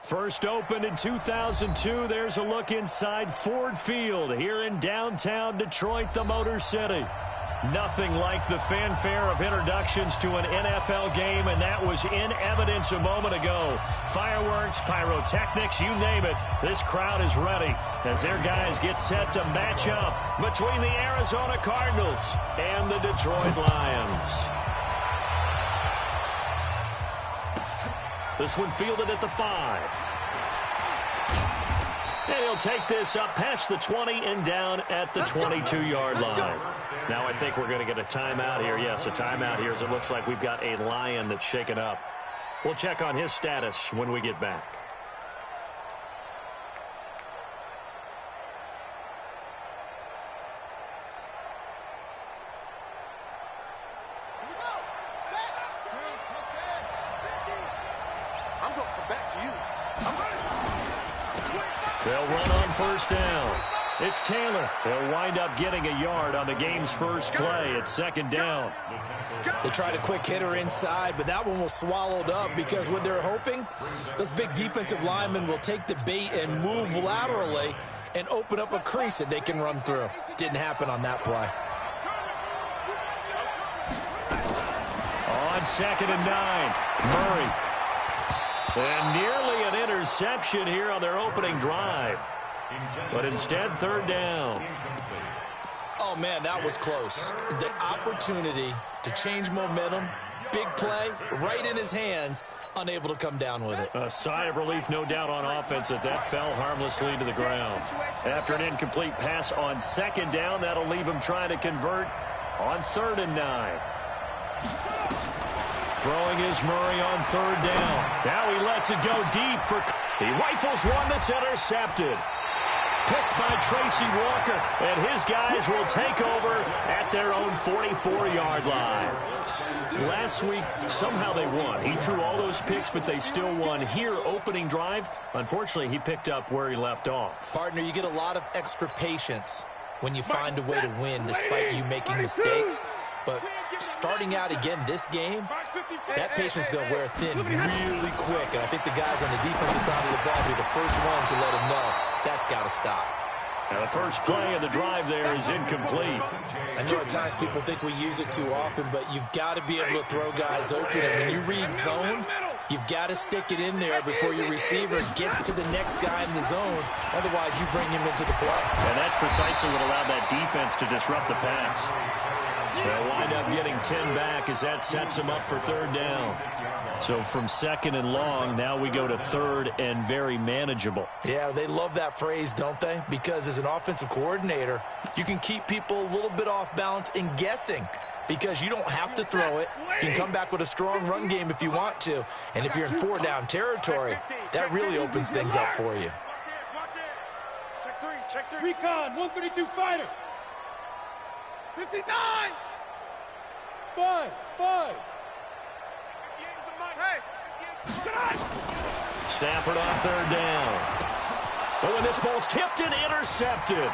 First opened in 2002, there's a look inside Ford Field here in downtown Detroit, the Motor City. Nothing like the fanfare of introductions to an NFL game, and that was in evidence a moment ago. Fireworks, pyrotechnics, you name it. This crowd is ready as their guys get set to match up between the Arizona Cardinals and the Detroit Lions. This one fielded at the 5. And he'll take this up past the 20 and down at the 22-yard line. Now I think we're going to get a timeout here. Yes, a timeout here as it looks like we've got a Lion that's shaken up. We'll check on his status when we get back. They'll run on first down. It's Taylor. He'll wind up getting a yard on the game's first play. It's second down. They tried a quick hitter inside, but that one was swallowed up because what they're hoping, those big defensive linemen will take the bait and move laterally and open up a crease that they can run through. Didn't happen on that play. On second and 9, Murray. And nearly an interception here on their opening drive. But instead, third down. Oh, man, that was close. The opportunity to change momentum, big play, right in his hands, unable to come down with it. A sigh of relief, no doubt, on offense that fell harmlessly to the ground. After an incomplete pass on second down, that'll leave him trying to convert on third and 9. Throwing is Murray on third down. Now he lets it go deep. He rifles one that's intercepted. Picked by Tracy Walker, and his guys will take over at their own 44-yard line. Last week, somehow they won. He threw all those picks, but they still won. Here, opening drive, unfortunately, he picked up where he left off. Partner, you get a lot of extra patience when you find a way to win despite you making mistakes. But starting out again this game, that patience is going to wear thin really quick. And I think the guys on the defensive side of the ball will be the first ones to let him know that's got to stop. Now the first play of the drive there is incomplete. I know at times people think we use it too often, but you've got to be able to throw guys open. And when you read zone, you've got to stick it in there before your receiver gets to the next guy in the zone. Otherwise, you bring him into the play. And that's precisely what allowed that defense to disrupt the pass. They'll wind up getting 10 back as that sets them up for third down. So from second and long, now we go to third and very manageable. Yeah, they love that phrase, don't they? Because as an offensive coordinator, you can keep people a little bit off balance and guessing because you don't have to throw it. You can come back with a strong run game if you want to. And if you're in four-down territory, that really opens things up for you. Check three. Recon, 132 fighter. 59! Five. Stafford on third down. Oh, and this ball's tipped and intercepted.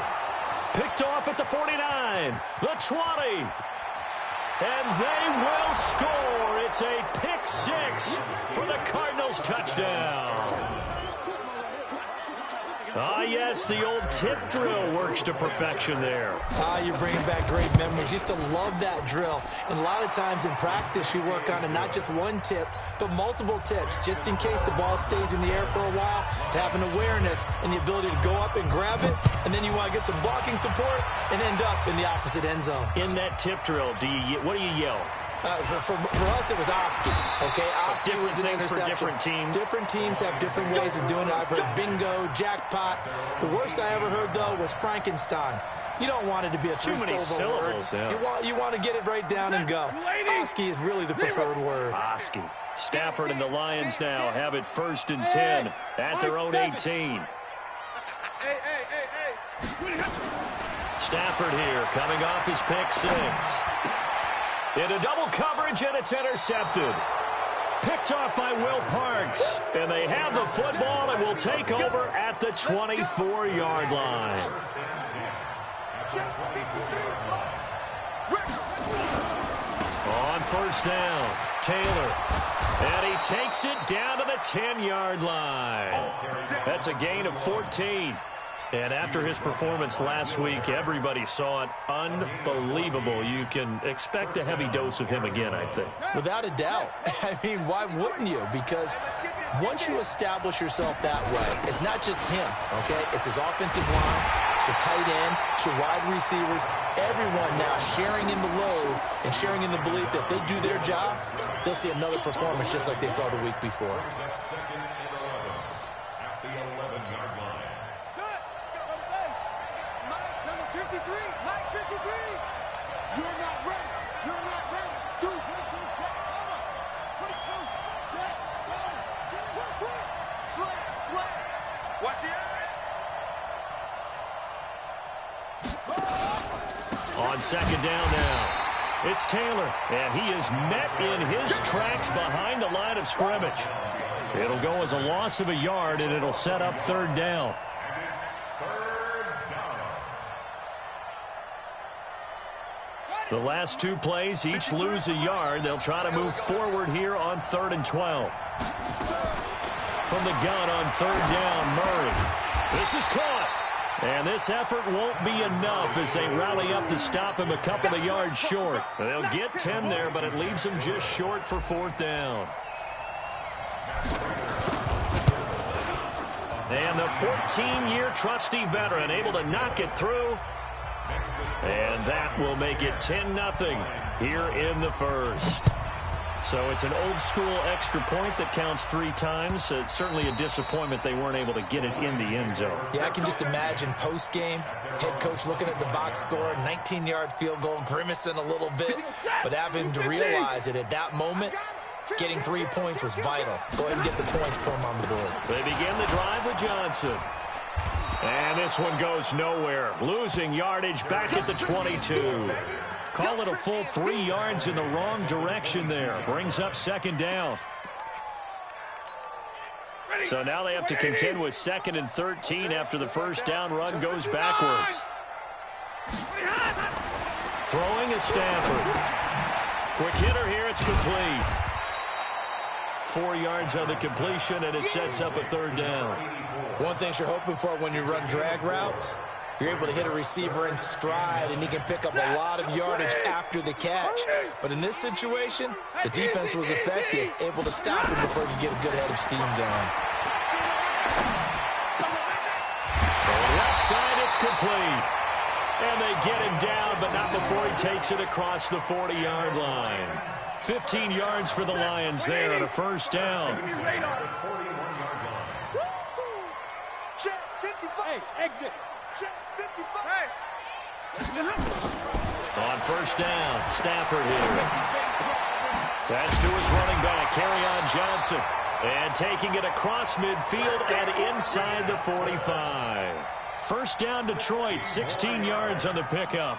Picked off at the 49, the 20. And they will score. It's a pick six for the Cardinals touchdown. Ah, yes, the old tip drill works to perfection there. You're bringing back great memories. Used to love that drill. And a lot of times in practice, you work on it, not just one tip, but multiple tips, just in case the ball stays in the air for a while, to have an awareness and the ability to go up and grab it, and then you want to get some blocking support and end up in the opposite end zone. In that tip drill, what do you yell? For us, it was Oski. Okay, Oski was an interception. For different teams. Different teams have different ways of doing it. I've heard bingo, jackpot. The worst I ever heard, though, was Frankenstein. You don't want it to be a three-syllable word. Yeah. You want to get it right down and go. Oski is really the preferred word. Oski. Stafford and the Lions now have it first and 10 at their own 18. Stafford here coming off his pick six. Into double coverage, and it's intercepted. Picked off by Will Parks. And they have the football and will take over at the 24-yard line. On first down, Taylor. And he takes it down to the 10-yard line. That's a gain of 14. And after his performance last week, everybody saw it. Unbelievable. You can expect a heavy dose of him again, I think. Without a doubt. I mean, why wouldn't you? Because once you establish yourself that way, it's not just him, okay? It's his offensive line, it's the tight end, it's your wide receivers, everyone now sharing in the load and sharing in the belief that if they do their job, they'll see another performance just like they saw the week before. On second down now, it's Taylor, and he is met in his tracks behind the line of scrimmage. It'll go as a loss of a yard, and it'll set up third down. The last two plays each lose a yard. They'll try to move forward here on 3rd and 12. From the gun on third down, Murray. This is caught. And this effort won't be enough as they rally up to stop him a couple of yards short. They'll get 10 there, but it leaves them just short for 4th down. And the 14-year trusty veteran able to knock it through. And that will make it 10-0 here in the first. So it's an old-school extra point that counts 3 times. It's certainly a disappointment they weren't able to get it in the end zone. Yeah, I can just imagine post-game, head coach looking at the box score, 19-yard field goal, grimacing a little bit, but having to realize that at that moment, getting 3 points was vital. Go ahead and get the points, put them on the board. They begin the drive with Johnson. And this one goes nowhere. Losing yardage back at the 22. Call it a full 3 yards in the wrong direction there. Brings up second down. So now they have to contend with 2nd and 13 after the first down run goes backwards. Throwing is Stafford. Quick hitter here, it's complete. 4 yards on the completion, and it sets up a 3rd down. One thing you're hoping for when you run drag routes, you're able to hit a receiver in stride, and he can pick up a lot of yardage after the catch. But in this situation, the defense was effective, able to stop him before he could get a good head of steam going. So left side, it's complete. And they get him down, but not before he takes it across the 40-yard line. 15 yards for the Lions there on a first down. Hey, exit. On first down, Stafford here. That's to his running back, Kerryon Johnson. And taking it across midfield and inside the 45. First down, Detroit, 16 yards on the pickup.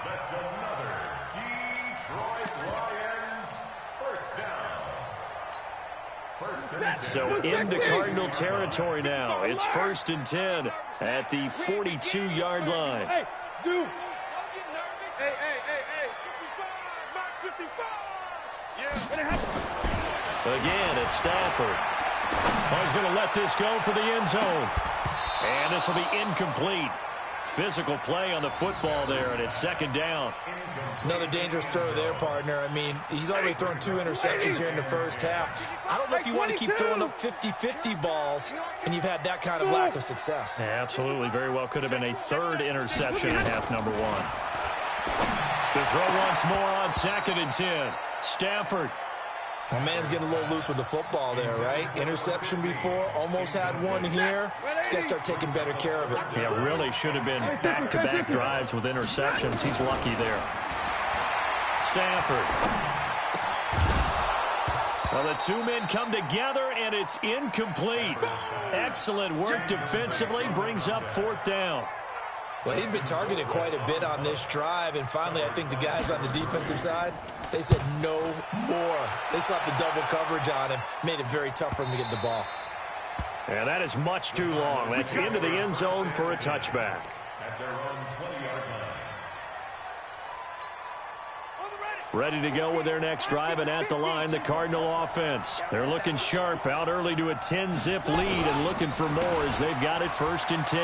So into Cardinal territory now. It's 1st and 10 at the 42-yard line. Hey, zoom. Hey. 55. Yeah. Again, it's Stafford. He's going to let this go for the end zone. And this will be incomplete. Physical play on the football there, and it's 2nd down. Another dangerous throw there, partner. I mean, he's already thrown 2 interceptions here in the first half. I don't know if you want to keep throwing up 50-50 balls, and you've had that kind of lack of success. Yeah, absolutely. Very well could have been a 3rd interception in half number 1. To throw once more on 2nd and 10. Stafford. My man's getting a little loose with the football there, right? Interception before, almost had one here. He's got to start taking better care of it. Yeah, really should have been back-to-back drives with interceptions. He's lucky there. Stafford. Well, the 2 men come together, and it's incomplete. Excellent work defensively, brings up 4th down. Well, he's been targeted quite a bit on this drive, and finally I think the guys on the defensive side, they said no more. They slapped the double coverage on him, made it very tough for him to get the ball. And that is much too long. That's into the end zone for a touchback. On the ready. Ready to go with their next drive, and at the line, the Cardinal offense. They're looking sharp, out early to a 10-zip lead and looking for more as they've got it 1st and 10.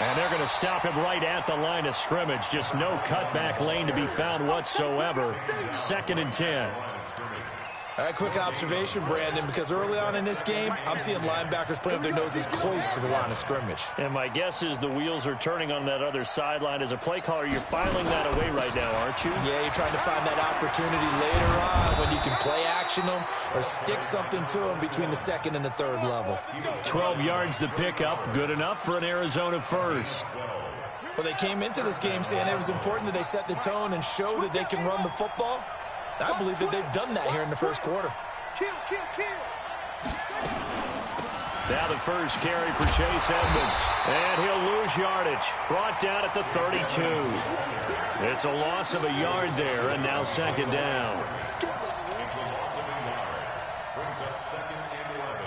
And they're going to stop him right at the line of scrimmage. Just no cutback lane to be found whatsoever. 2nd and 10. All right, quick observation, Brandon, because early on in this game, I'm seeing linebackers putting up their noses close to the line of scrimmage. And my guess is the wheels are turning on that other sideline. As a play caller, you're filing that away right now, aren't you? Yeah, you're trying to find that opportunity later on when you can play action them or stick something to them between the 2nd and the 3rd level. 12 yards to pick up, good enough for an Arizona first. Well, they came into this game saying it was important that they set the tone and show that they can run the football. I believe that they've done that here in the 1st quarter. Now the first carry for Chase Edmonds. And he'll lose yardage. Brought down at the 32. It's a loss of a yard there, and now 2nd down. Brings up 2nd and 11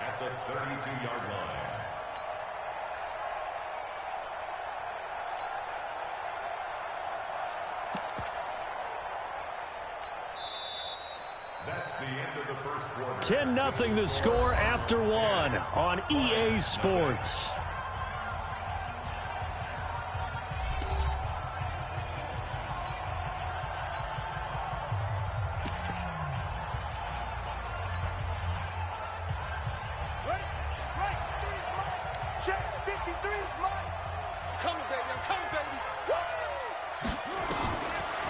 at the 32-yard line. That's the end of the 1st quarter. 10-0 the score after 1 on EA Sports.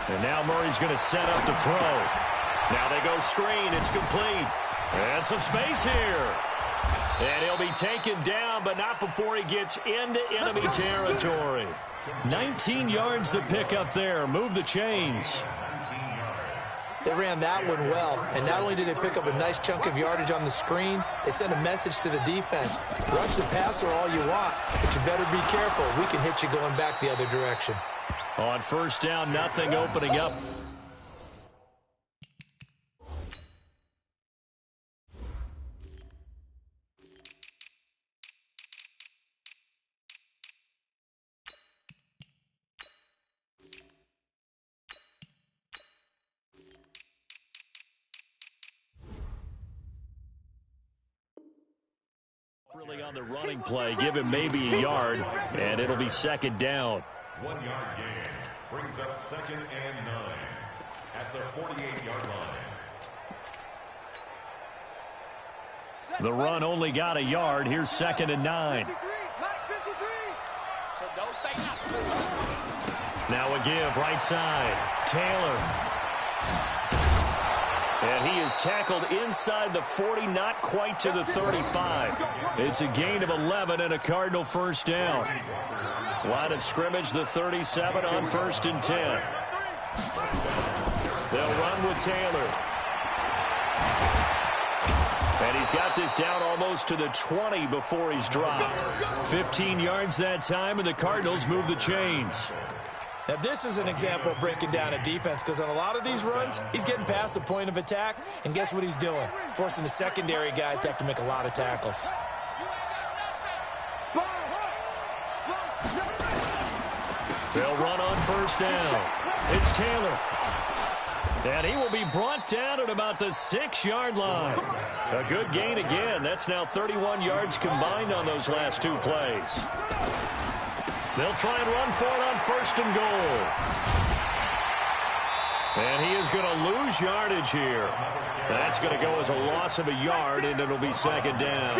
And now Murray's going to set up to throw. Now they go screen. It's complete. And some space here. And he'll be taken down, but not before he gets into enemy territory. 19 yards to pick up there. Move the chains. They ran that one well, and not only did they pick up a nice chunk of yardage on the screen, they sent a message to the defense. Rush the passer all you want, but you better be careful. We can hit you going back the other direction. On 1st down, nothing opening up. Really on the running play, give him maybe a yard, and it'll be 2nd down. 1-yard gain brings up 2nd and 9 at the 48-yard line. The run only got a yard. Here's 2nd and 9. Now a give right side. Taylor. And he is tackled inside the 40, not quite to the 35. It's a gain of 11 and a Cardinal 1st down. Line of scrimmage, the 37 on 1st and 10. They'll run with Taylor. And he's got this down almost to the 20 before he's dropped. 15 yards that time, and the Cardinals move the chains. Now, this is an example of breaking down a defense, because on a lot of these runs, he's getting past the point of attack, and guess what he's doing? Forcing the secondary guys to have to make a lot of tackles. They'll run on 1st down. It's Taylor. And he will be brought down at about the 6-yard line. A good gain again. That's now 31 yards combined on those last 2 plays. They'll try and run for it on 1st and goal. And he is going to lose yardage here. That's going to go as a loss of a yard, and it'll be 2nd down.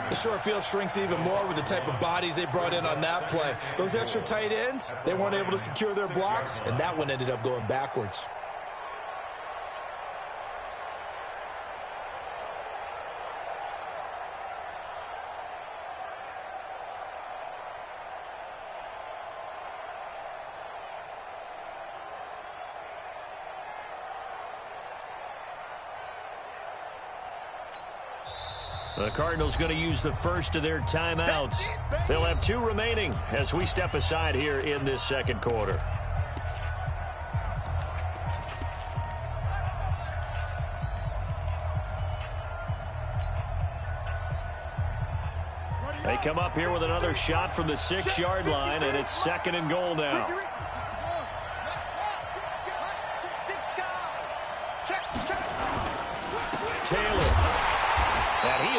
The short field shrinks even more with the type of bodies they brought in on that play. Those extra tight ends, they weren't able to secure their blocks, and that one ended up going backwards. The Cardinals going to use the first of their timeouts. They'll have 2 remaining as we step aside here in this 2nd quarter. They come up here with another shot from the 6-yard line, and it's 2nd and goal now.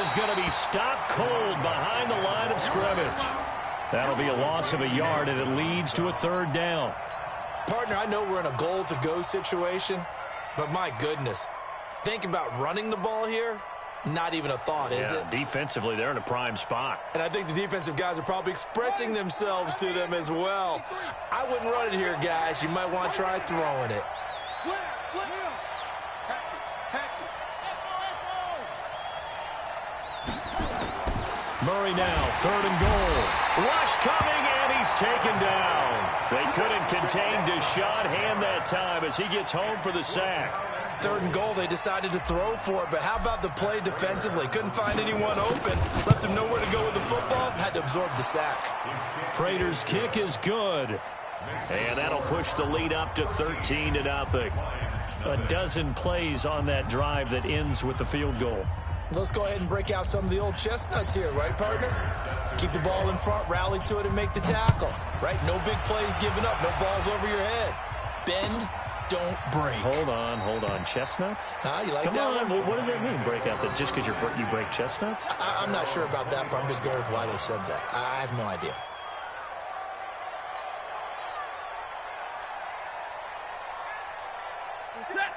is going to be stopped cold behind the line of scrimmage. That'll be a loss of a yard, and it leads to a third down. Partner, I know we're in a goal-to-go situation, but my goodness, think about running the ball here. Not even a thought, is it? Defensively, they're in a prime spot. And I think the defensive guys are probably expressing themselves to them as well. I wouldn't run it here, guys. You might want to try throwing it. Slam. Catch it. Murray now, third and goal. Rush coming, and he's taken down. They couldn't contain Deshaun Hand that time as he gets home for the sack. Third and goal, they decided to throw for it, but how about the play defensively? Couldn't find anyone open, left him nowhere to go with the football, had to absorb the sack. Prater's kick is good, and that'll push the lead up to 13-0. A dozen plays on that drive that ends with the field goal. Let's go ahead and break out some of the old chestnuts here, right, partner? Keep the ball in front, rally to it, and make the tackle, right? No big plays given up, no balls over your head. Bend, don't break. Hold on. Chestnuts? You like Come that on. one? What does that mean, break out? That just because you break chestnuts? I'm not sure about that, but I'm just going with why they said that. I have no idea.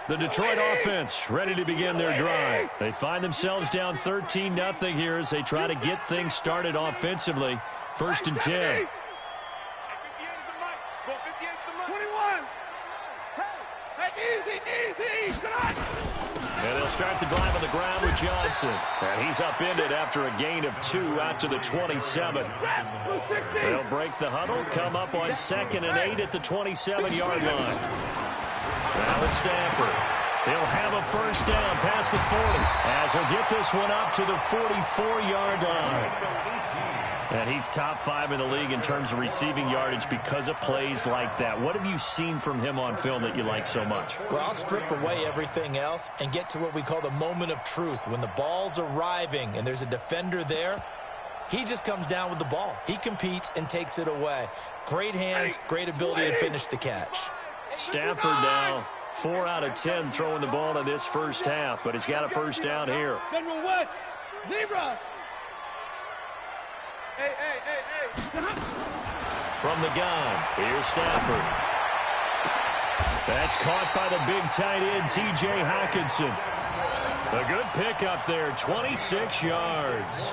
The Detroit offense ready to begin their drive. They find themselves down 13-0 here as they try to get things started offensively. First and 10. 21. Hey, easy. Come on. And they'll start the drive on the ground with Johnson. And he's upended after a gain of 2 out to the 27. They'll break the huddle, come up on 2nd and 8 at the 27-yard line. Now it's Stafford. He'll have a first down past the 40 as he'll get this one up to the 44-yard line. And he's top 5 in the league in terms of receiving yardage because of plays like that. What have you seen from him on film that you like so much? Well, I'll strip away everything else and get to what we call the moment of truth. When the ball's arriving and there's a defender there, he just comes down with the ball. He competes and takes it away. Great hands, great ability to finish the catch. Stafford now 4 out of 10 throwing the ball in this first half, but he's got a first down here. General West. Zebra. Hey. From the gun, here's Stafford. That's caught by the big tight end, T.J. Hockenson. A good pickup there, 26 yards.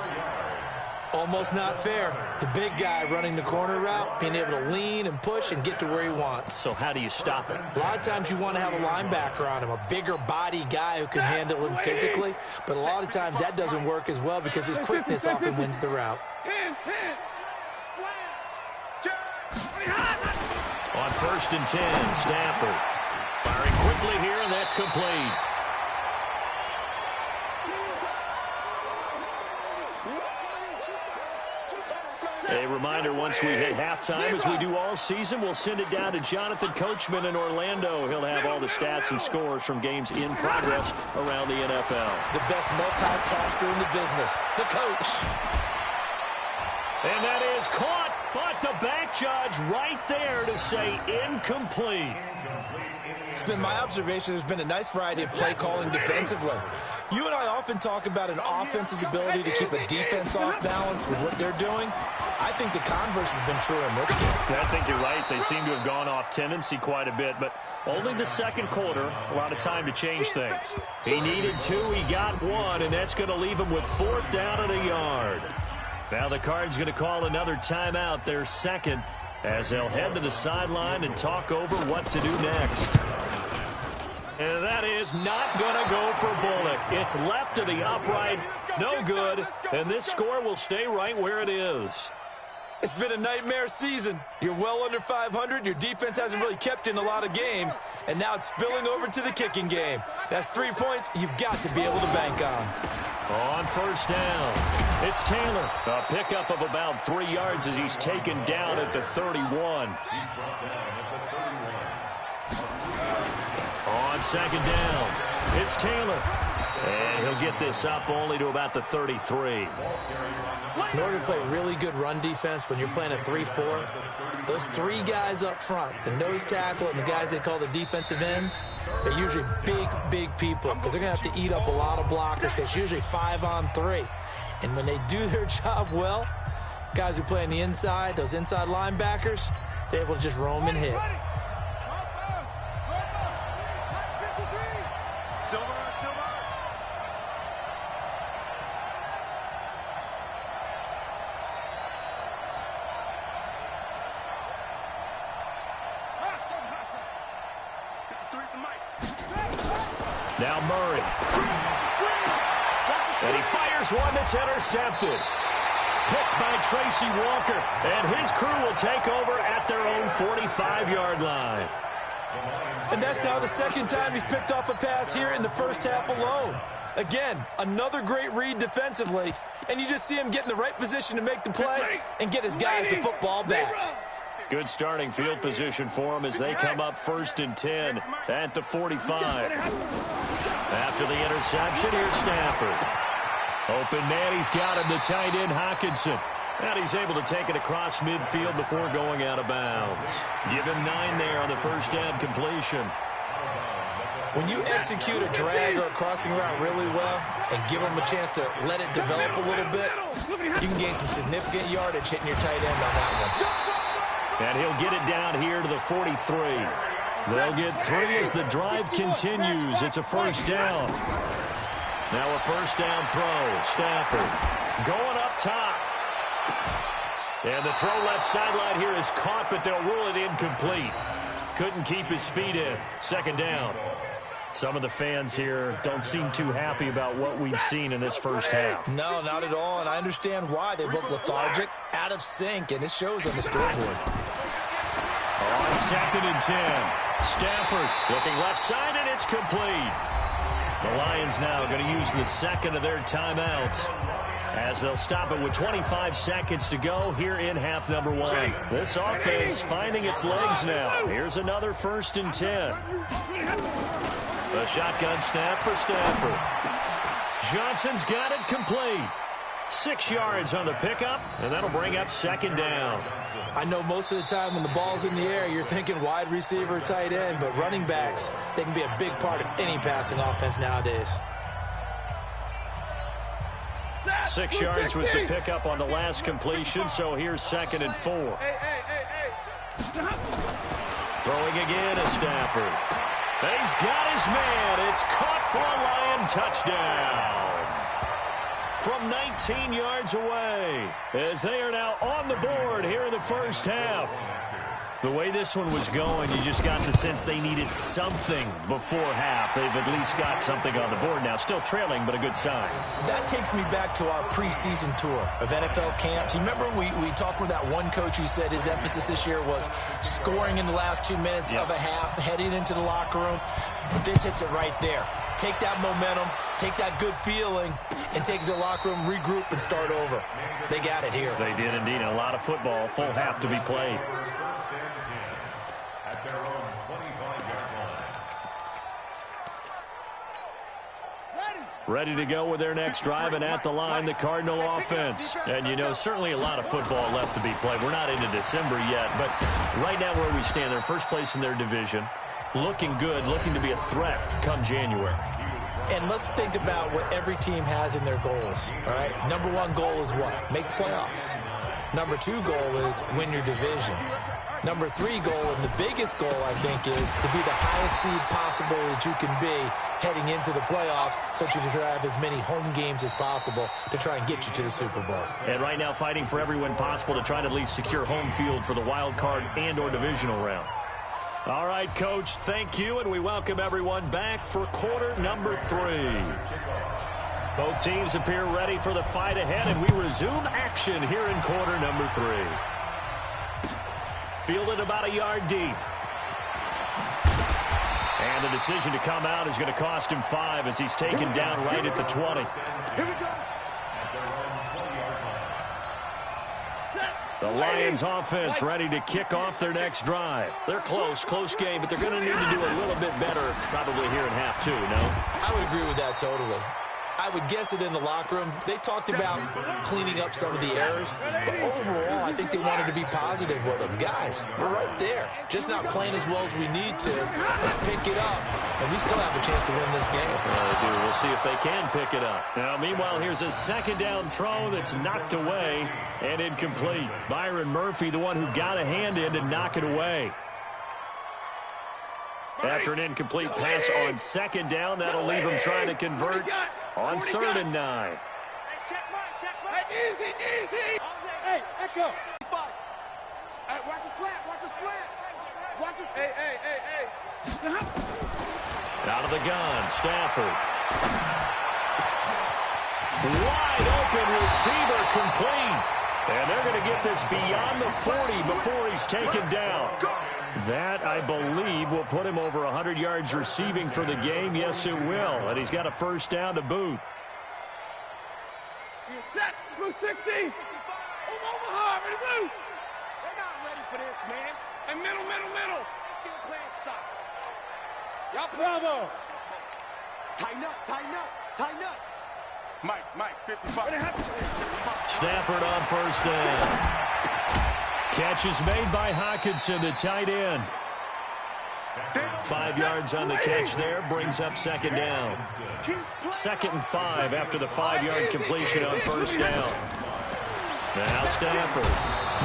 Almost not fair. The big guy running the corner route, being able to lean and push and get to where he wants. So how do you stop it? A lot of times you want to have a linebacker on him, a bigger body guy who can handle him physically, but a lot of times that doesn't work as well because his quickness often wins the route. 10. On 1st and 10, Stafford firing quickly here, and that's complete. A reminder, once we hit halftime, as we do all season, we'll send it down to Jonathan Coachman in Orlando. He'll have all the stats and scores from games in progress around the NFL. The best multitasker in the business, the coach. And that is caught, but the back judge right there to say incomplete. It's been my observation there's been a nice variety of play calling defensively. You and I often talk about an offense's ability to keep a defense off balance with what they're doing. I think the converse has been true in this game. I think you're right. They seem to have gone off tendency quite a bit, but only the second quarter, a lot of time to change things. He needed 2, he got 1, and that's going to leave him with 4th down and a yard. Now the Cards going to call another timeout, their second, as they'll head to the sideline and talk over what to do next. And that is not going to go for Bullock. It's left to the upright, no good, and this score will stay right where it is. It's been a nightmare season. You're well under 500. Your defense hasn't really kept in a lot of games, and now it's spilling over to the kicking game. That's 3 points you've got to be able to bank on. On first down, it's Taylor. A pickup of about 3 yards as he's taken down at the 31. On second down, it's Taylor. And he'll get this up only to about the 33. In order to play really good run defense when you're playing a 3-4, those three guys up front, the nose tackle and the guys they call the defensive ends, they're usually big people because they're going to have to eat up a lot of blockers because it's usually 5-on-3. And when they do their job well, guys who play on the inside, those inside linebackers, they're able to just roam and hit. Now Murray. And he fires one that's intercepted. Picked by Tracy Walker. And his crew will take over at their own 45-yard line. And that's now the second time he's picked off a pass here in the first half alone. Again, another great read defensively. And you just see him get in the right position to make the play and get his guys the football back. Good starting field position for him as they come up 1st and 10 at the 45. After the interception, here's Stafford. Open man, he's got him, the tight end Hockenson. And he's able to take it across midfield before going out of bounds. Give him 9 there on the first down completion. When you execute a drag or a crossing route really well and give them a chance to let it develop a little bit, you can gain some significant yardage hitting your tight end on that one. And he'll get it down here to the 43. They'll get 3 as the drive continues. It's a first down. Now a first down throw. Stafford going up top. And the throw left sideline here is caught, but they'll rule it incomplete. Couldn't keep his feet in. Second down. Some of the fans here don't seem too happy about what we've seen in this first half. No, not at all, and I understand why. They look lethargic, out of sync, and it shows on the scoreboard. On 2nd and 10, Stafford looking left side, and it's complete. The Lions now going to use the second of their timeouts as they'll stop it with 25 seconds to go here in half number 1. This offense finding its legs now. Here's another 1st and 10. A shotgun snap for Stafford. Johnson's got it complete. 6 yards on the pickup, and that'll bring up second down. I know most of the time when the ball's in the air, you're thinking wide receiver, tight end, but running backs, they can be a big part of any passing offense nowadays. 6 yards was the pickup on the last completion, so here's 2nd and 4. Throwing again is Stafford. He's got his man. It's caught for a Lion touchdown. From 19 yards away, as they are now on the board here in the first half. The way this one was going, you just got the sense they needed something before half. They've at least got something on the board now. Still trailing, but a good sign. That takes me back to our preseason tour of NFL camps. You remember we talked with that one coach who said his emphasis this year was scoring in the last 2 minutes of a half, heading into the locker room. But this hits it right there. Take that momentum, take that good feeling, and take it to the locker room, regroup, and start over. They got it here. They did indeed. A lot of football, full half to be played. Ready to go with their next drive, and at the line, the Cardinal offense. And, you know, certainly a lot of football left to be played. We're not into December yet, but right now where we stand, they're first place in their division, looking good, looking to be a threat come January. And let's think about what every team has in their goals, all right? Number 1 goal is what? Make the playoffs. Number 2 goal is win your division. Number 3 goal, and the biggest goal, I think, is to be the highest seed possible that you can be heading into the playoffs so that you can have as many home games as possible to try and get you to the Super Bowl. And right now fighting for every win possible to try to at least secure home field for the wild card and or divisional round. All right, Coach, thank you, and we welcome everyone back for quarter number 3. Both teams appear ready for the fight ahead, and we resume action here in quarter number 3. Fielded about a yard deep. And the decision to come out is going to cost him 5 as he's taken down right at the 20. The Lions offense ready to kick off their next drive. They're close game, but they're going to need to do a little bit better probably here in half 2, no? I would agree with that totally. I would guess it in the locker room. They talked about cleaning up some of the errors, but overall, I think they wanted to be positive with them. Guys, we're right there. Just not playing as well as we need to. Let's pick it up, and we still have a chance to win this game. They do. We'll see if they can pick it up. Now, meanwhile, here's a second down throw that's knocked away and incomplete. Byron Murphy, the one who got a hand in to knock it away. After an incomplete pass on second down, that'll leave him trying to convert on 3rd and 9. Hey, Echo. Hey, watch the slant. Watch the slant. Watch the slant. Hey. Out of the gun, Stafford. Wide open receiver complete. And they're going to get this beyond the 40 before he's taken down. That, I believe, will put him over 100 yards receiving for the game. Yes, it will. And he's got a first down to boot. Set. Blue 60. Omaha. Ready, blue. They're not ready for this, man. And middle. Let's get a playing shot. Y'all bravo. Tighten up. Mike, 55. Stafford on first down. Catch is made by Hawkinson, the tight end. 5 yards on the catch there, brings up second down. 2nd and 5 after the 5-yard completion on first down. Now Stafford.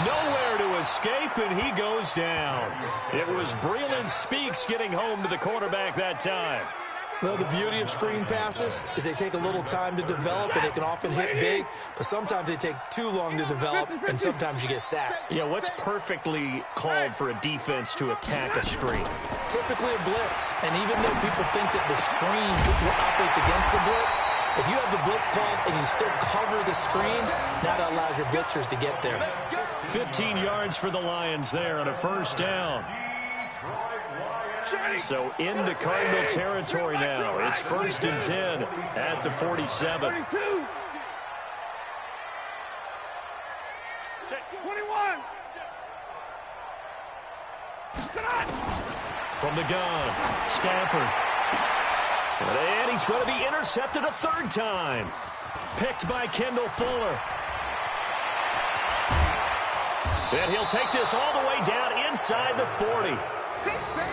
Nowhere to escape, and he goes down. It was Breeland Speaks getting home to the quarterback that time. Well, the beauty of screen passes is they take a little time to develop, and they can often hit big, but sometimes they take too long to develop, and sometimes you get sacked. Yeah, what's perfectly called for a defense to attack a screen? Typically a blitz, and even though people think that the screen operates against the blitz, if you have the blitz called and you still cover the screen, now that allows your blitzers to get there. 15 yards for the Lions there on a first down. So into Cardinal territory now. It's 1st and 10 at the 47. 21. From the gun, Stafford. And he's going to be intercepted a 3rd time. Picked by Kendall Fuller. And he'll take this all the way down inside the 40.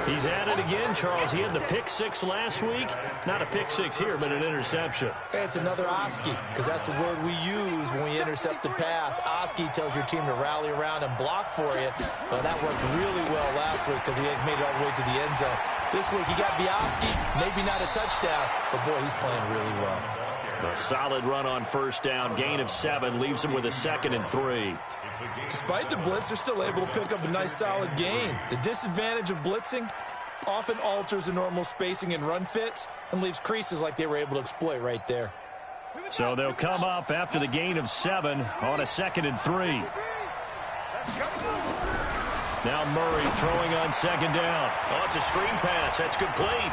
He's at it again, Charles. He had the pick 6 last week. Not a pick 6 here, but an interception. Hey, it's another Oski, because that's the word we use when we intercept the pass. Oski tells your team to rally around and block for you. Well, that worked really well last week because he had made it all the way to the end zone. This week he got the Oski, maybe not a touchdown, but boy, he's playing really well. A solid run on first down. Gain of 7 leaves him with a 2nd and 3. Despite the blitz, they're still able to pick up a nice solid gain. The disadvantage of blitzing often alters the normal spacing and run fits and leaves creases like they were able to exploit right there. So they'll come up after the gain of 7 on a 2nd and 3. Now Murray throwing on 2nd down. Oh, it's a screen pass. That's complete.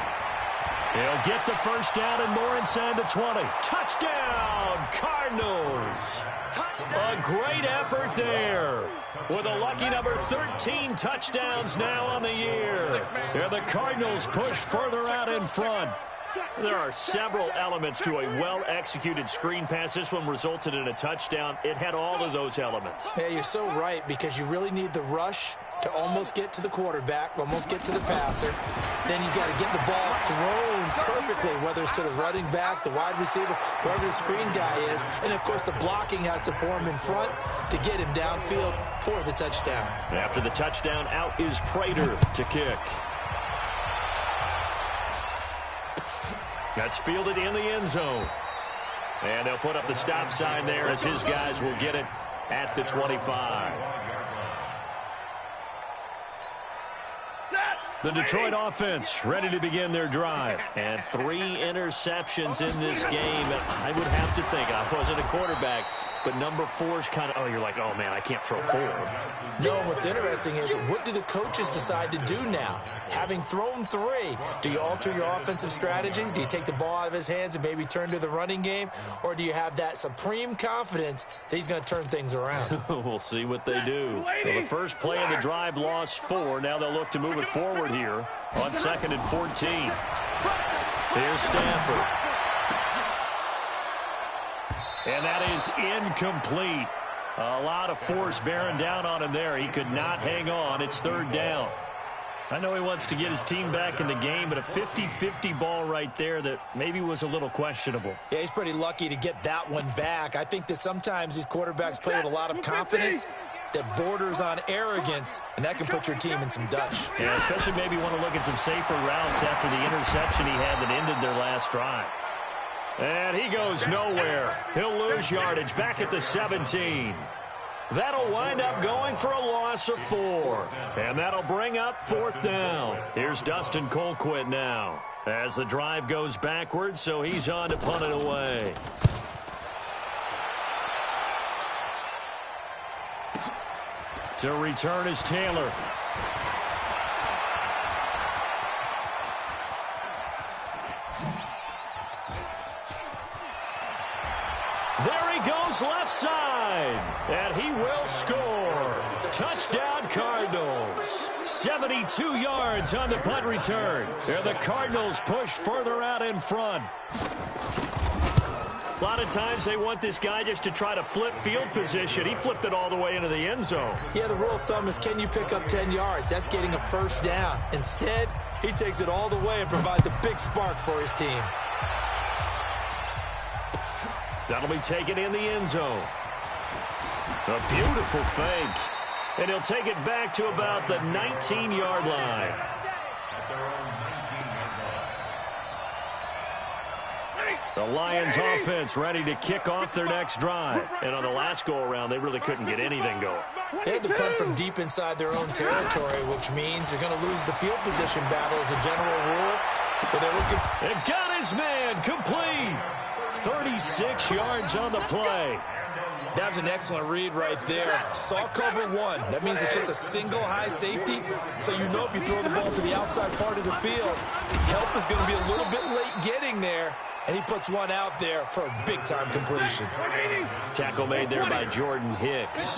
He'll get the first down and more inside the 20. Touchdown, Cardinals. A great effort there. With a lucky number 13 touchdowns now on the year. There the Cardinals push further out in front. There are several elements to a well-executed screen pass. This one resulted in a touchdown. It had all of those elements. Yeah, you're so right, because you really need the rush to almost get to the quarterback, almost get to the passer. Then you got to get the ball thrown perfectly, whether it's to the running back, the wide receiver, whoever the screen guy is. And, of course, the blocking has to form in front to get him downfield for the touchdown. After the touchdown, out is Prater to kick. That's fielded in the end zone. And they'll put up the stop sign there as his guys will get it at the 25. The Detroit offense ready to begin their drive. And 3 interceptions in this game. And I would have to think, I wasn't a quarterback, but number 4 is kind of, you're like, oh, man, I can't throw 4. No, what's interesting is what do the coaches decide to do now? Having thrown 3, do you alter your offensive strategy? Do you take the ball out of his hands and maybe turn to the running game? Or do you have that supreme confidence that he's going to turn things around? We'll see what they do. Well, the first play of the drive lost 4. Now they'll look to move it forward here on 2nd and 14. Here's Stafford. And that is incomplete. A lot of force bearing down on him there. He could not hang on. It's 3rd down. I know he wants to get his team back in the game, but a 50-50 ball right there that maybe was a little questionable. Yeah, he's pretty lucky to get that one back. I think that sometimes these quarterbacks play with a lot of confidence that borders on arrogance, and that can put your team in some Dutch. Yeah, especially maybe want to look at some safer routes after the interception he had that ended their last drive. And he goes nowhere. He'll lose yardage back at the 17. That'll wind up going for a loss of 4. And that'll bring up 4th down. Here's Dustin Colquitt now as the drive goes backwards, so he's on to punt it away. To return is Taylor. There he goes left side, and he will score. Touchdown Cardinals. 72 yards on the punt return. And the Cardinals push further out in front. A lot of times they want this guy just to try to flip field position. He flipped it all the way into the end zone. Yeah, the rule of thumb is can you pick up 10 yards? That's getting a 1st down. Instead, he takes it all the way and provides a big spark for his team. That'll be taken in the end zone. A beautiful fake. And he'll take it back to about the 19-yard line. The Lions offense ready to kick off their next drive. And on the last go-around, they really couldn't get anything going. They had to punt from deep inside their own territory, which means you're going to lose the field position battle as a general rule. But they're looking. And got his man complete. 36 yards on the play. That was an excellent read right there. Saw cover 1. That means it's just a single high safety. So you know if you throw the ball to the outside part of the field, help is going to be a little bit late getting there. And he puts one out there for a big-time completion. Tackle made there by Jordan Hicks.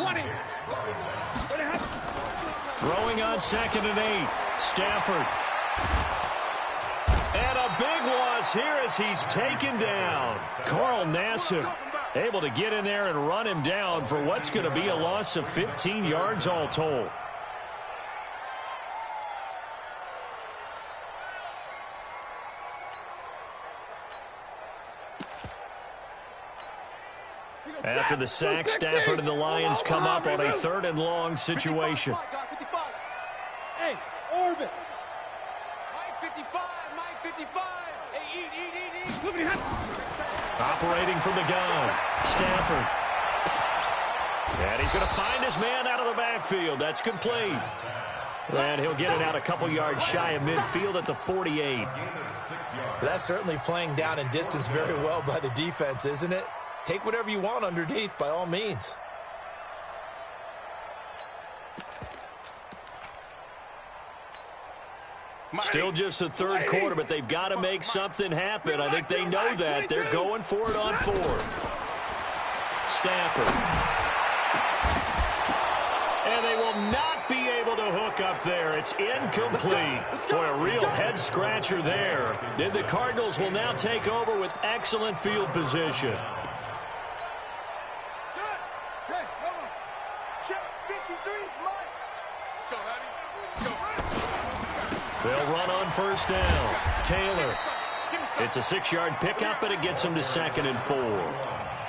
Throwing on 2nd and 8. Stafford. And a big loss here as he's taken down. Carl Nassib able to get in there and run him down for what's going to be a loss of 15 yards all told. After the sack, Stafford and the Lions come up on a 3rd and long situation. Hey, Orbit. Mike 55, Mike 55. Hey, eat. Operating from the gun, Stafford. And he's going to find his man out of the backfield. That's complete. And he'll get it out a couple yards shy of midfield at the 48. That's certainly playing down in distance very well by the defense, isn't it? Take whatever you want underneath, by all means. Still just the 3rd quarter, but they've got to make something happen. I think they know that. They're going for it on 4th. Stafford. And they will not be able to hook up there. It's incomplete. Boy, a real head-scratcher there. Then the Cardinals will now take over with excellent field position. They'll run on 1st down. Taylor. It's a 6-yard pickup, but it gets him to 2nd and 4.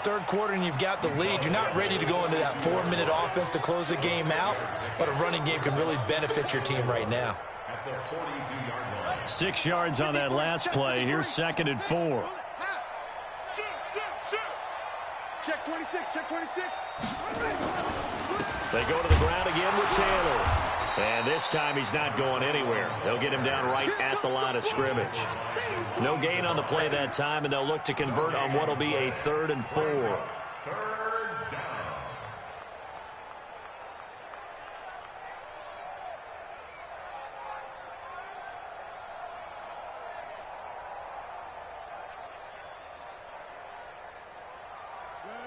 3rd quarter and you've got the lead. You're not ready to go into that 4-minute offense to close the game out, but a running game can really benefit your team right now. 6 yards on that last play. Here's 2nd and 4. Check 26, check 26. They go to the ground again with Taylor. And this time he's not going anywhere. They'll get him down right at the line of scrimmage. No gain on the play that time, and they'll look to convert on what will be a 3rd and 4. Third down.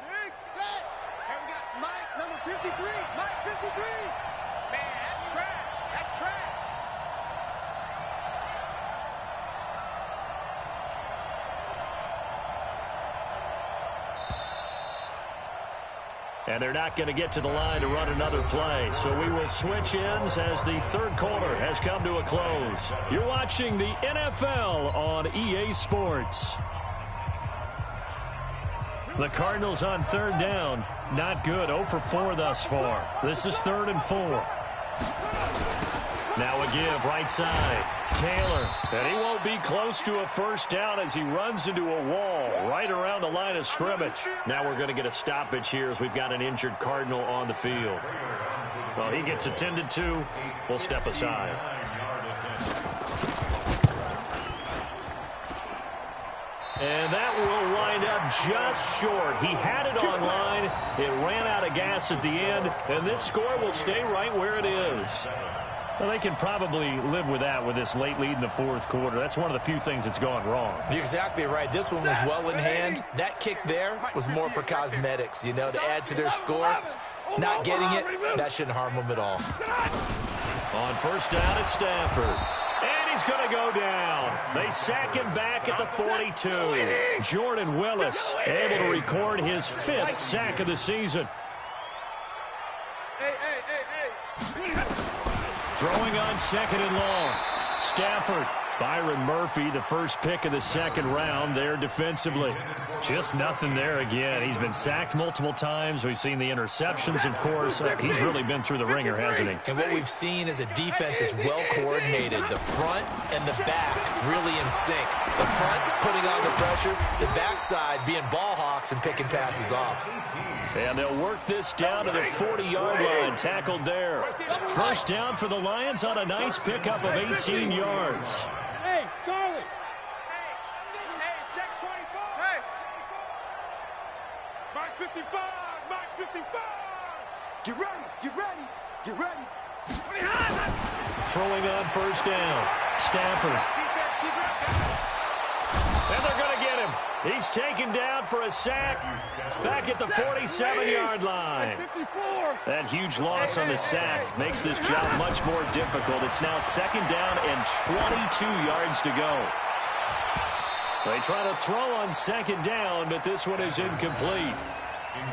Ready, set. And we got Mike, number 53. Mike, 53. Man, that's trash. That's trash. And they're not going to get to the line to run another play. So we will switch ends as the 3rd quarter has come to a close. You're watching the NFL on EA Sports. The Cardinals on 3rd down. Not good. 0 for 4 thus far. This is 3rd and 4. Now a give right side. Taylor. And he won't be close to a 1st down as he runs into a wall right around the line of scrimmage. Now we're going to get a stoppage here as we've got an injured Cardinal on the field. Well, he gets attended to. We'll step aside. And that will wind up just short. He had it on line. It ran out of gas at the end. And this score will stay right where it is. Well, they can probably live with that with this late lead in the 4th quarter. That's one of the few things that's gone wrong. You're exactly right. This one was well in hand. That kick there was more for cosmetics, you know, to add to their score. Not getting it, that shouldn't harm them at all. On 1st down, it's Stafford. And he's going to go down. They sack him back at the 42. Jordan Willis able to record his 5th sack of the season. Hey. Throwing on 2nd and long. Stafford. Byron Murphy, the first pick of the 2nd round there defensively. Just nothing there again. He's been sacked multiple times. We've seen the interceptions, of course. He's really been through the ringer, hasn't he? And what we've seen is a defense is well coordinated. The front and the back really in sync. The front putting on the pressure. The backside being ball hawks and picking passes off. And they'll work this down to the 40-yard line. Tackled there. 1st down for the Lions on a nice pickup of 18 yards. Hey, Charlie. Hey, check 24. Hey. Mark 55. Mark 55. Get ready. Throwing on 1st down. Stafford. And they're going to get him. He's taken down for a sack back at the 47-yard line. That huge loss on the sack makes this job much more difficult. It's now 2nd down and 22 yards to go. They try to throw on 2nd down, but this one is incomplete.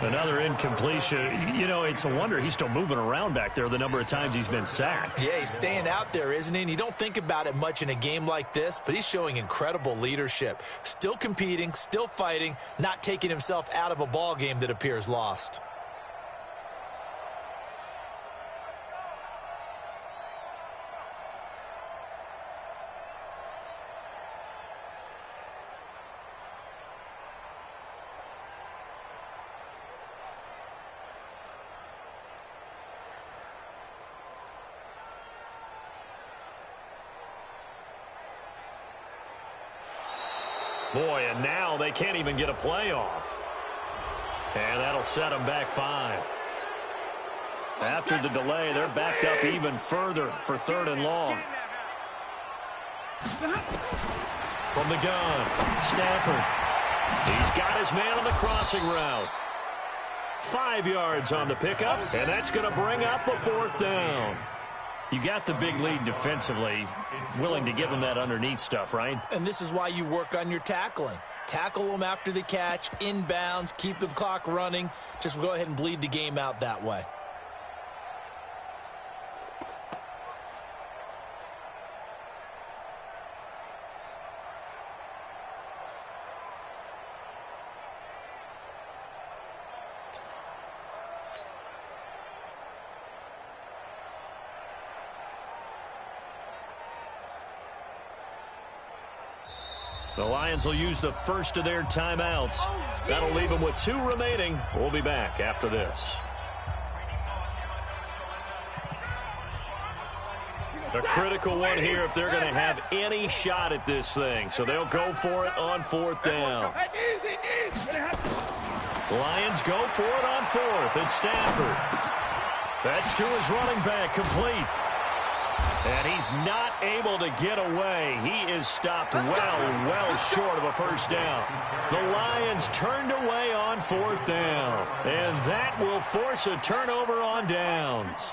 Another incompletion. You know, it's a wonder he's still moving around back there the number of times he's been sacked. Yeah, he's staying out there, isn't he? And you don't think about it much in a game like this, but he's showing incredible leadership. Still competing, still fighting, not taking himself out of a ball game that appears lost. Boy, and now they can't even get a play off. And that'll set them back 5. After the delay, they're backed up even further for 3rd and long. From the gun, Stafford. He's got his man on the crossing route. 5 yards on the pickup, and that's going to bring up a 4th down. You got the big lead defensively, willing to give them that underneath stuff, right? And this is why you work on your tackling. Tackle them after the catch, inbounds, keep the clock running. Just go ahead and bleed the game out that way. The Lions will use the first of their timeouts. That'll leave them with 2 remaining. We'll be back after this. A critical one here if they're going to have any shot at this thing. So they'll go for it on 4th down. The Lions go for it on 4th. It's Stafford. That's to his running back, complete. And he's not able to get away. He is stopped well short of a first down. The Lions turned away on 4th down. And that will force a turnover on downs.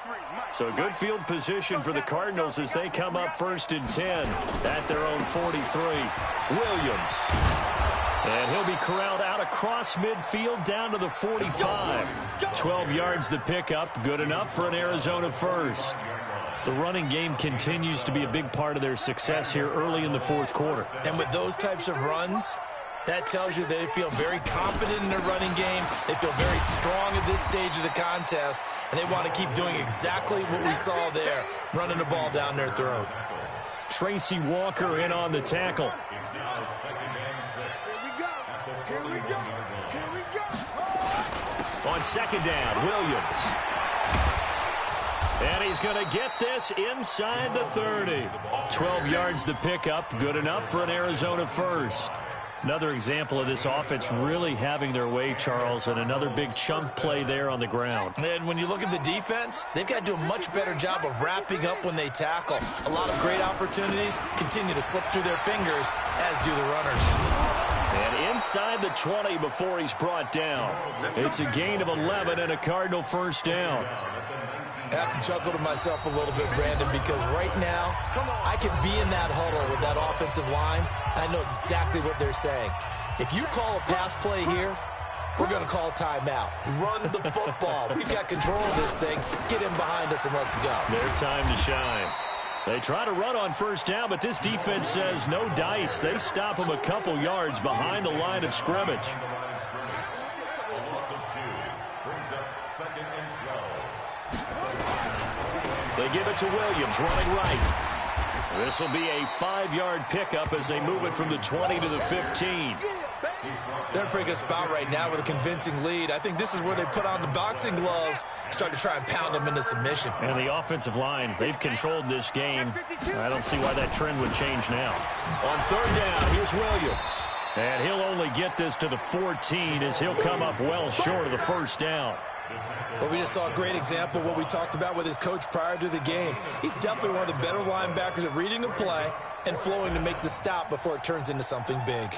So good field position for the Cardinals as they come up 1st and 10 at their own 43. Williams. And he'll be corralled out across midfield down to the 45. 12 yards the pickup. Good enough for an Arizona first. The running game continues to be a big part of their success here early in the 4th quarter. And with those types of runs, that tells you they feel very confident in their running game. They feel very strong at this stage of the contest, and they want to keep doing exactly what we saw there, running the ball down their throat. Tracy Walker in on the tackle. Here we go. On 2nd down, Williams. And he's going to get this inside the 30. 12 yards the pickup. Good enough for an Arizona first. Another example of this offense really having their way, Charles, and another big chunk play there on the ground. And when you look at the defense, they've got to do a much better job of wrapping up when they tackle. A lot of great opportunities continue to slip through their fingers, as do the runners. And inside the 20 before he's brought down. It's a gain of 11 and a Cardinal first down. I have to chuckle to myself a little bit, Brandon, because right now I can be in that huddle with that offensive line, and I know exactly what they're saying. If you call a pass play here, we're going to call timeout. Run the football. We've got control of this thing. Get in behind us and let's go. Their time to shine. They try to run on first down, but this defense says no dice. They stop them a couple yards behind the line of scrimmage. They give it to Williams, running right. This will be a 5-yard pickup as they move it from the 20 to the 15. They're in a pretty good spot right now with a convincing lead. I think this is where they put on the boxing gloves, start to try and pound them into submission. And the offensive line, they've controlled this game. I don't see why that trend would change now. On 3rd down, here's Williams. And he'll only get this to the 14 as he'll come up well short of the first down. Well, we just saw a great example of what we talked about with his coach prior to the game. He's definitely one of the better linebackers at reading a play and flowing to make the stop before it turns into something big.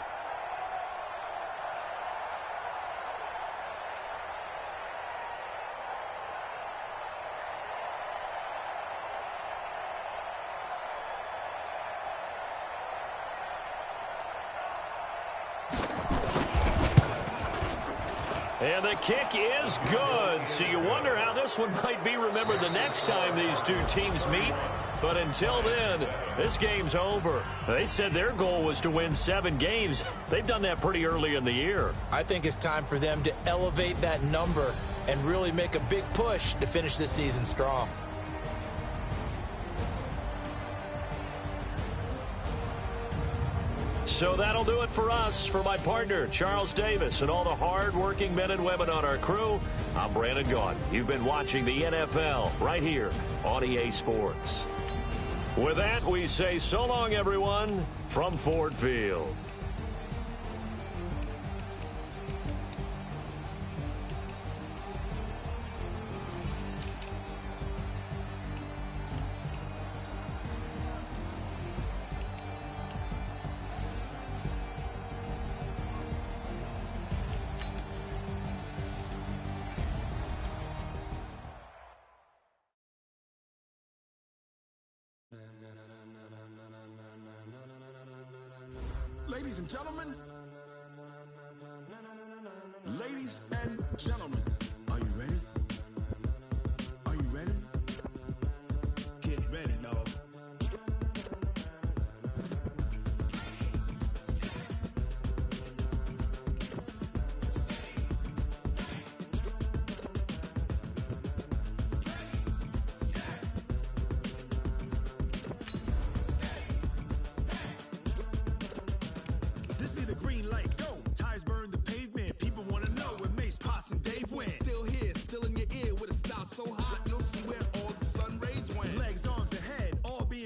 And the kick is good. So you wonder how this one might be remembered the next time these two teams meet. But until then, this game's over. They said their goal was to win 7 games. They've done that pretty early in the year. I think it's time for them to elevate that number and really make a big push to finish this season strong. So that'll do it for us. For my partner, Charles Davis, and all the hard-working men and women on our crew, I'm Brandon Gaudin. You've been watching the NFL right here on EA Sports. With that, we say so long, everyone, from Ford Field. Ladies and gentlemen, are you ready? Are you ready? Get ready, dog. This be the green light, go. Tires burn the pavement. People want to know where Mace, Potts, and Dave went. Still here, still in your ear with a style so hot, you'll see where all the sun rays went. Legs, arms, and head, all being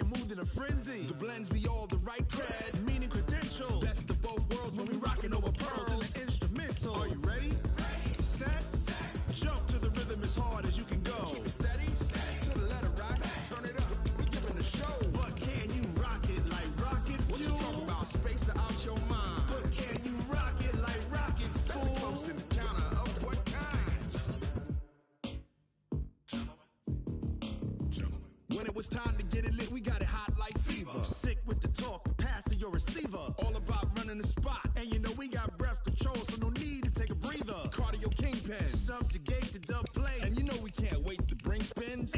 blends be all the right cred, meaning credential. Best of both worlds when we rockin' over pearls and the instrumental. Are you ready? Set. Jump to the rhythm as hard as you can go. Keep it steady. To the letter right. Turn it up. We giving the show. But can you rock it like rocket fuel? What you talking about? Space out your mind. But can you rock it like rockets, fool? That's a close encounter of what kind? Gentlemen. When it was time to get it lit, we got it hot like fever. Sick with the talk, passing your receiver. All about running the spot. And you know we got breath control, so no need to take a breather. Cardio kingpin, subjugate the dub play. And you know we can't wait to bring spins.